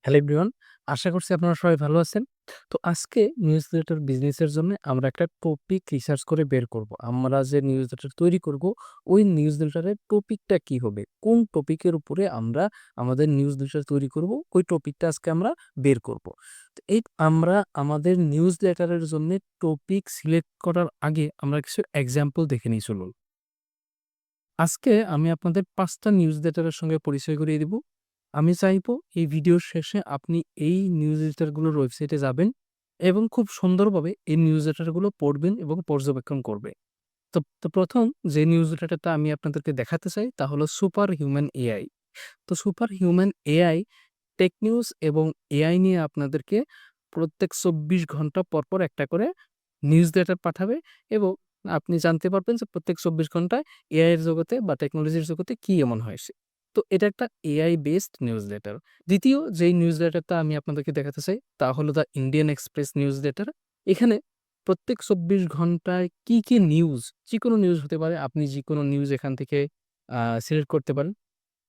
Hello everyone. আশা করছি আপনারা সবাই ভালো আছেন। তো আজকে নিউজলেটার বিজনেসের জন্যে আমরা একটা টপিক রিসার্চ করে বের করব। আমরা যে নিউজলেটার তৈরি করব, ওই নিউজলেটারের টপিকটা কি হবে? কোন টপিকের উপরে আমরা আমাদের নিউজলেটার তৈরি করব, ওই টপিকটা আজকে আমরা বের করব। তো এই আমরা আমাদের নিউজলেটারের জন্যে টপিক সিলেক্ট করার আগে আমরা কিছু এক্সাম্পল দেখে নিই চলুন। আজকে আমি আপনাদের ৫ টা নিউজলেটারের সঙ্গে পরিচয় করিয়ে দিব। আমি চাইবো এই ভিডিওর শেষে আপনি এই নিউজলেটারগুলোর ওয়েবসাইটে যাবেন এবং খুব সুন্দরভাবে এই নিউজলেটারগুলো পড়বেন এবং পর্যবেক্ষণ করবে। তো ১ম যে নিউজলেটারটা আমি আপনাদেরকে দেখাতে চাই তা হলো সুপার হিউম্যান এআই। তো super human AI tech news এবং এআই নিয়ে আপনাদেরকে প্রত্যেক ২৪ ঘন্টা পরপর একটা করে নিউজলেটার পাঠাবে এবং আপনি জানতে পারবেন যে প্রত্যেক ২৪ ঘন্টায় এআই এর জগতে বা টেকনোলজির জগতে কি এমন হয়েছে। তো এটা একটা এআই বেসড নিউজলেটার। ২য় যেই নিউজলেটারটা আমি আপনাদেরকে দেখাতে চাই তা হলো দ্য ইন্ডিয়ান এক্সপ্রেস নিউজলেটার। এখানে প্রত্যেক ২৪ ঘন্টায় কি নিউজ, যেকোনো নিউজ হতে পারে। আপনি যেকোনো নিউজ এখান থেকে সিলেক্ট করতে পারেন।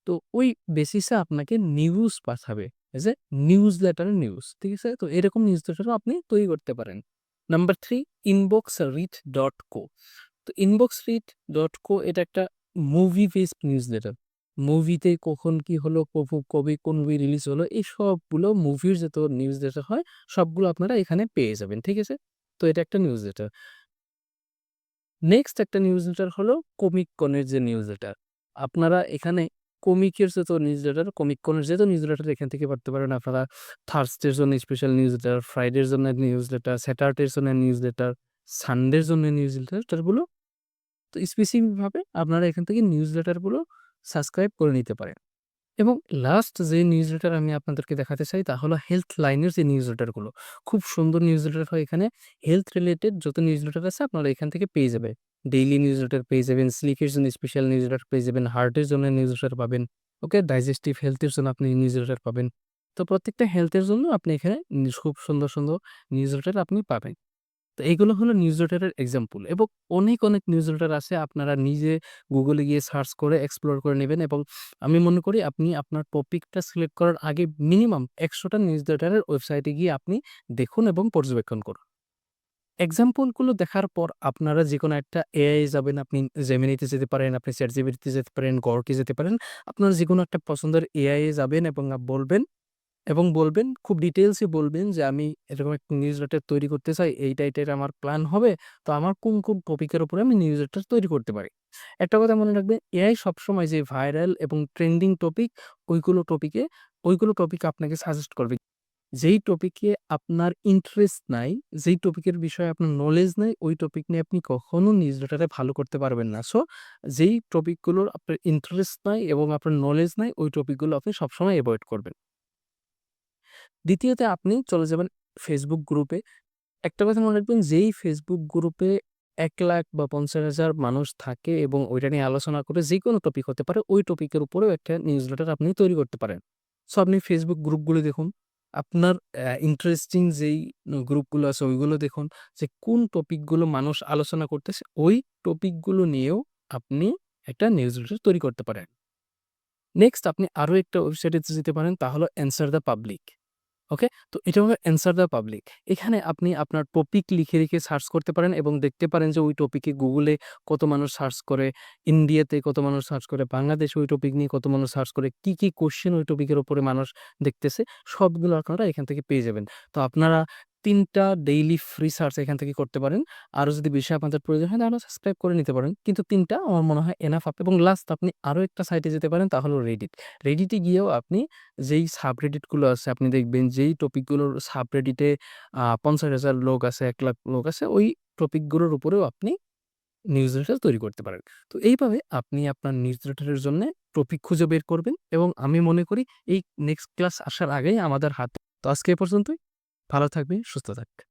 তো ওই বেসিসে আপনাকে নিউজ পাঠাবে। As a newsletter news. ঠিক আছে? তো এরকম নিউজলেটারও আপনি তৈরি করতে পারেন। Number ৩ inboxread.co। তো inboxread.co এটা একটা মুভি বেসড নিউজলেটার। মুভিতে কখন কি হলো, কবে কোন মুভি রিলিজ হলো, এই সবগুলো মুভির যত নিউজলেটার হয় সবগুলো আপনারা এখানে পেয়ে যাবেন। ঠিক আছে? তো এটা একটা নিউজলেটার। নেক্সট একটা নিউজলেটার হলো কমিক-কনের যে নিউজলেটার। আপনারা এখানে কমিকের যত নিউজলেটার, কমিক-কনের যত নিউজলেটার এখান থেকে পড়তে পারেন আপনারা। থার্সডের জন্য স্পেশাল নিউজলেটার, ফ্রাইডের জন্য নিউজলেটার, স্যাটারডের জন্য নিউজলেটার, সানডের জন্য নিউজলেটারগুলো। তো স্পেসিফিক ভাবে আপনারা এখান থেকে নিউজলেটারগুলো সাবস্ক্রাইব করে নিতে পারেন। এবং লাস্ট যে নিউজলেটার আমি আপনাদেরকে দেখাতে চাই তা হলো হেলথ লাইনের যে নিউজলেটারগুলো। খুব সুন্দর নিউজলেটার হয় এখানে। হেলথ রিলেটেড যত নিউজলেটার আছে আপনারা এখান থেকে পেয়ে যাবেন। ডেইলি নিউজলেটার পেয়ে যাবেন, স্লিপের জন্য স্পেশাল নিউজলেটার পেয়ে যাবেন, হার্টের জন্য নিউজলেটার পাবেন। ওকে? ডাইজেস্টিভ হেলথের জন্য আপনি নিউজলেটার পাবেন। তো প্রত্যেকটা হেলথের জন্য আপনি এখানে খুব সুন্দর নিউজলেটার আপনি পাবেন। তো এইগুলো হলো নিউজলেটারের এক্সাম্পল এবং অনেক নিউজলেটার আছে। আপনারা নিজে গুগলে গিয়ে সার্চ করে এক্সপ্লোর করে নিবেন এবং আমি মনে করি আপনি আপনার টপিকটা সিলেক্ট করার আগে মিনিমাম ১০০ টা নিউজলেটারের ওয়েবসাইটে গিয়ে আপনি দেখুন এবং পর্যবেক্ষণ করুন। এক্সাম্পলগুলো দেখার পর আপনারা যেকোনো একটা এআই যাবেন, আপনি জেমিনিতে যেতে পারেন, আপনি চ্যাটজিপিটিতে যেতে পারেন, গ্রকে যেতে পারেন। আপনার যেকোনো একটা পছন্দের এআই এ যাবেন এবং বলবেন খুব ডিটেইলসে বলবেন যে, "আমি এরকম একটা নিউজলেটার তৈরি করতে চাই। এইটা আমার প্ল্যান হবে। তো আমার কোন টপিকের উপরে আমি নিউজলেটার তৈরি করতে পারি?" একটা কথা মনে রাখবেন, এআই সবসময় যে ভাইরাল এবং ট্রেন্ডিং টপিক, ওইগুলো টপিক আপনাকে সাজেস্ট করবে। যেই টপিকে আপনার ইন্টারেস্ট নাই, যেই টপিকের বিষয়ে আপনার নলেজ নাই, ওই টপিক নিয়ে আপনি কখনো নিউজলেটারে ভালো করতে পারবেন না। সো, যেই টপিকগুলোর আপনার ইন্টারেস্ট নাই এবং আপনার নলেজ নাই, ওই টপিকগুলো আপনি সবসময় এভয়েড করবেন। দ্বিতীয়তে আপনি চলে যাবেন Facebook গ্রুপে। একটা কথা মনে রাখবেন, যেই Facebook গ্রুপে ১,০০,০০০ বা ৫০,০০০ মানুষ থাকে এবং ওইটা নিয়ে আলোচনা করে, যেকোনো টপিক হতে পারে, ওই টপিকের উপরেও একটা নিউজলেটার আপনি তৈরি করতে পারেন। সো আপনি Facebook গ্রুপগুলো দেখুন। আপনার ইন্টারেস্টিং যেই গ্রুপগুলো আছে ওইগুলো দেখুন যে কোন টপিকগুলো মানুষ আলোচনা করতেছে, ওই টপিকগুলো নিয়েও আপনি একটা নিউজলেটার তৈরি করতে পারেন। নেক্সট আপনি আরো একটা ওয়েবসাইটে যেতে পারেন, তা হলো অ্যানসার দ্য পাবলিক। ওকে? তো এটা হলো অ্যান্সার দ্য পাবলিক। এখানে আপনি আপনার টপিক লিখে সার্চ করতে পারেন এবং দেখতে পারেন যে ওই টপিকে গুগলে কত মানুষ সার্চ করে, ইন্ডিয়াতে কত মানুষ সার্চ করে, বাংলাদেশে ওই টপিক নিয়ে কত মানুষ সার্চ করে, কি কোয়েশ্চেন ওই টপিকের উপরে মানুষ দেখতেছে, সবগুলো আপনারা এখান থেকে পেয়ে যাবেন। তো আপনারা ৩ টা ডেইলি ফ্রি সার্চ এখান থেকে করতে পারেন। আরো যদি বেশি আপনাদের প্রয়োজন হয় তাহলে সাবস্ক্রাইব করে নিতে পারেন। কিন্তু ৩ টা আমার মনে হয় এনাফ হবে এবং লাস্ট আপনি আরো একটা সাইটে যেতে পারেন, তা হলো Reddit। Reddit এ গিয়েও আপনি যেই সাবরেডিট গুলো আছে আপনি দেখবেন যেই টপিকগুলোর সাবরেডিটে ৫০,০০০ লোক আছে, ১,০০,০০০ লোক আছে, ওই টপিকগুলোর উপরেও আপনি নিউজলেটার তৈরি করতে পারেন। তো এইভাবে আপনি আপনার নিউজলেটারের জন্যে টপিক খুঁজে বের করবেন এবং আমি মনে করি এই নেক্সট ক্লাস আসার আগেই আমাদের হাতে। তো আজকে এ পর্যন্তই। ভালো থাকবেন, সুস্থ থাকবেন।